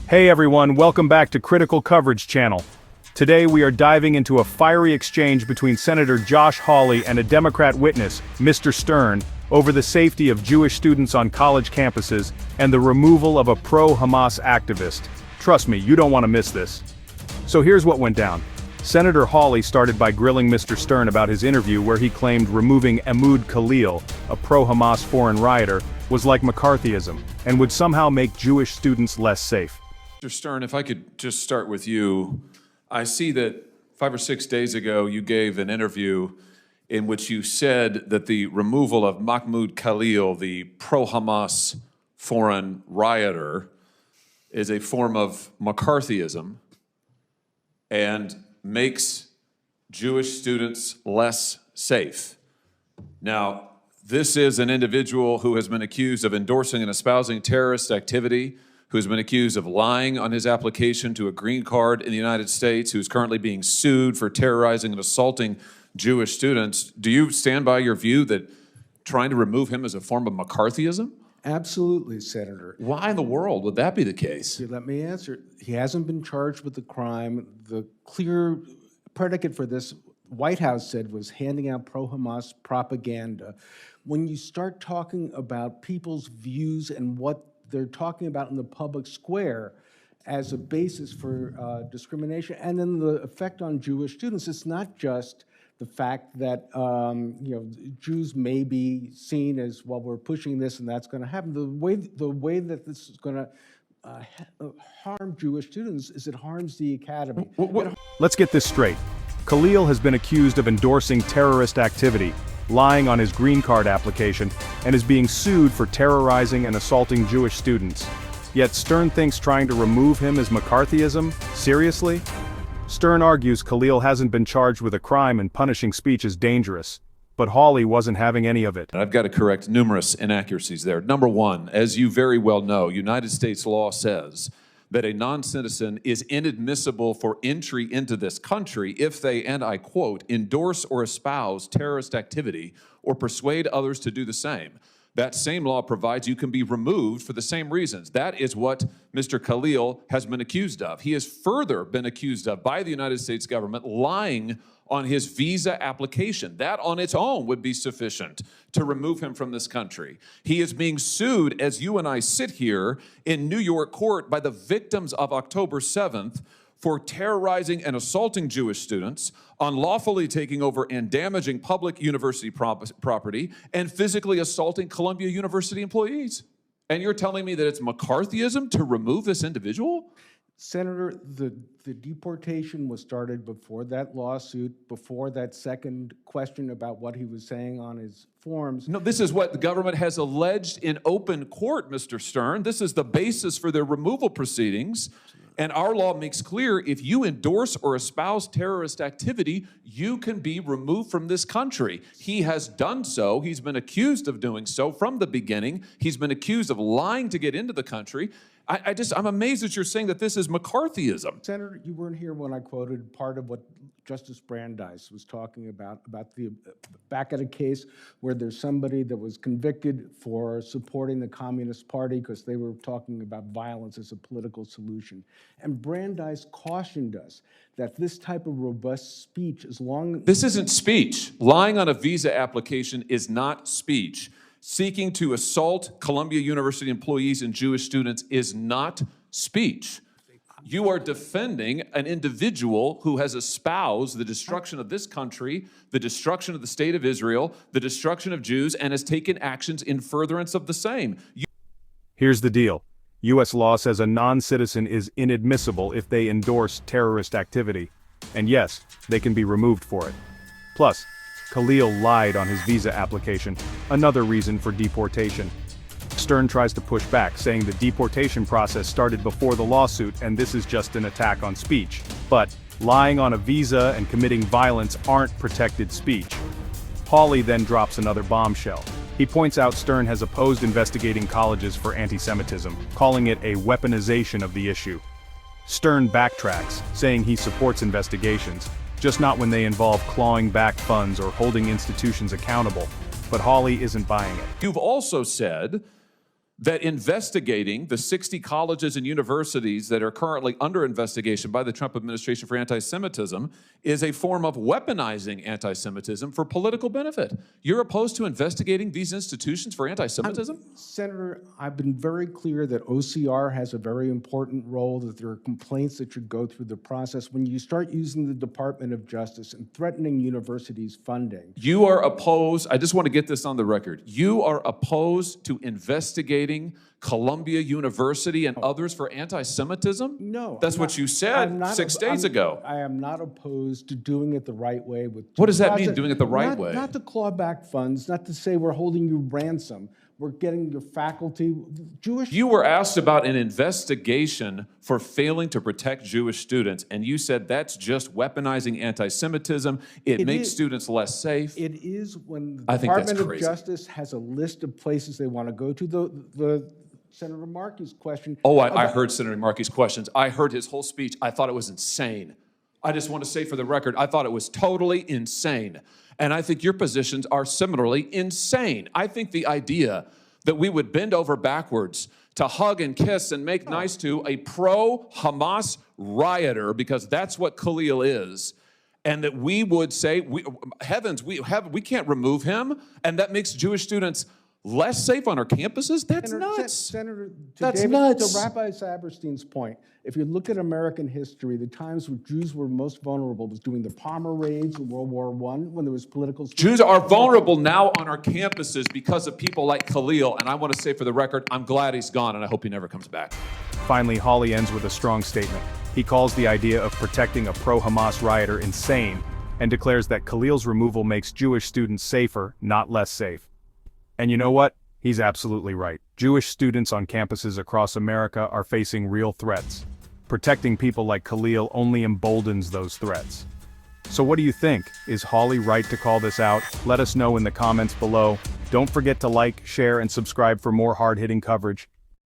Hey everyone, welcome back to Critical Coverage Channel. Today we are diving into a fiery exchange between Senator Josh Hawley and a Democrat witness, Mr. Stern, over the safety of Jewish students on college campuses and the removal of a pro-Hamas activist. Trust me, you don't want to miss this. So here's what went down. Senator Hawley started by grilling Mr. Stern about his interview where he claimed removing Mmud Khalil, a pro-Hamas foreign rioter, was like McCarthyism, and would somehow make Jewish students less safe. Mr. Stern, if I could just start with you. I see that 5 or 6 days ago you gave an interview in which you said that the removal of Mmud Khalil, the pro-Hamas foreign rioter, is a form of McCarthyism and makes Jewish students less safe. Now, this is an individual who has been accused of endorsing and espousing terrorist activity, who has been accused of lying on his application to a green card in the United States, who's currently being sued for terrorizing and assaulting Jewish students. Do you stand by your view that trying to remove him is a form of McCarthyism? Absolutely, Senator. Why in the world would that be the case? Let me answer. He hasn't been charged with the crime. The clear predicate for this, White House said, was handing out pro-Hamas propaganda. When you start talking about people's views and what they're talking about in the public square as a basis for discrimination, and then the effect on Jewish students, it's not just the fact that Jews may be seen as, well, we're pushing this and that's going to happen. The way that this is going to harm Jewish students is it harms the academy. Let's get this straight. Khalil has been accused of endorsing terrorist activity, lying on his green card application, and is being sued for terrorizing and assaulting Jewish students. Yet Stern thinks trying to remove him is McCarthyism? Seriously? Stern argues Khalil hasn't been charged with a crime and punishing speech is dangerous, but Hawley wasn't having any of it. I've got to correct numerous inaccuracies there. Number one, as you very well know, United States law says that a non-citizen is inadmissible for entry into this country if they, and I quote, endorse or espouse terrorist activity or persuade others to do the same. That same law provides you can be removed for the same reasons. That is what Mr. Khalil has been accused of. He has further been accused of by the United States government lying on his visa application. That on its own would be sufficient to remove him from this country. He is being sued, as you and I sit here in New York court, by the victims of October 7th for terrorizing and assaulting Jewish students, unlawfully taking over and damaging public university property, and physically assaulting Columbia University employees. And you're telling me that it's McCarthyism to remove this individual? Senator, the deportation was started before that lawsuit, before that second question about what he was saying on his forms. No, this is what the government has alleged in open court, Mr. Stern. This is the basis for their removal proceedings. And our law makes clear if you endorse or espouse terrorist activity, you can be removed from this country. He has done so. He's been accused of doing so from the beginning. He's been accused of lying to get into the country. I'm amazed that you're saying that this is McCarthyism. Senator, you weren't here when I quoted part of what Justice Brandeis was talking about the back at a case where there's somebody that was convicted for supporting the Communist Party because they were talking about violence as a political solution. And Brandeis cautioned us that this type of robust speech, as long... This isn't speech. Lying on a visa application is not speech. Seeking to assault Columbia University employees and Jewish students is not speech. You are defending an individual who has espoused the destruction of this country, the destruction of the state of Israel, the destruction of Jews, and has taken actions in furtherance of the same. Here's the deal. U.S. law says a non-citizen is inadmissible if they endorse terrorist activity. And yes, they can be removed for it. Plus, Khalil lied on his visa application, another reason for deportation. Stern tries to push back, saying the deportation process started before the lawsuit and this is just an attack on speech. But lying on a visa and committing violence aren't protected speech. Hawley then drops another bombshell. He points out Stern has opposed investigating colleges for antisemitism, calling it a weaponization of the issue. Stern backtracks, saying he supports investigations, just not when they involve clawing back funds or holding institutions accountable. But Hawley isn't buying it. You've also said that investigating the 60 colleges and universities that are currently under investigation by the Trump administration for anti-Semitism is a form of weaponizing anti-Semitism for political benefit. You're opposed to investigating these institutions for anti-Semitism? Senator, I've been very clear that OCR has a very important role, that there are complaints that should go through the process. When you start using the Department of Justice and threatening universities' funding. You are opposed, I just want to get this on the record, you are opposed to investigating Columbia University and others for anti-Semitism? No. That's what you said 6 days ago. I am not opposed to doing it the right way. What does that mean, doing it the right way? Not to claw back funds, not to say we're holding you ransom. We're getting your faculty, Jewish... You were asked about an investigation for failing to protect Jewish students, and you said that's just weaponizing anti-Semitism. It makes students less safe. It is when the I think that's Department of crazy. Justice has a list of places they want to go to. The Senator Markey's question... Oh, I heard Senator Markey's questions. I heard his whole speech. I thought it was insane. I just want to say for the record, I thought it was totally insane. And I think your positions are similarly insane. I think the idea that we would bend over backwards to hug and kiss and make nice to a pro-Hamas rioter, because that's what Khalil is, and that we would say, heavens, we can't remove him, and that makes Jewish students less safe on our campuses? That's nuts. Senator, that's nuts. To Rabbi Saberstein's point, if you look at American history, the times when Jews were most vulnerable was during the Palmer raids in World War I, when there was political... Jews are vulnerable now on our campuses because of people like Khalil, and I want to say for the record, I'm glad he's gone, and I hope he never comes back. Finally, Hawley ends with a strong statement. He calls the idea of protecting a pro-Hamas rioter insane, and declares that Khalil's removal makes Jewish students safer, not less safe. And you know what? He's absolutely right. Jewish students on campuses across America are facing real threats. Protecting people like Khalil only emboldens those threats. So what do you think? Is Hawley right to call this out? Let us know in the comments below. Don't forget to like, share, and subscribe for more hard-hitting coverage.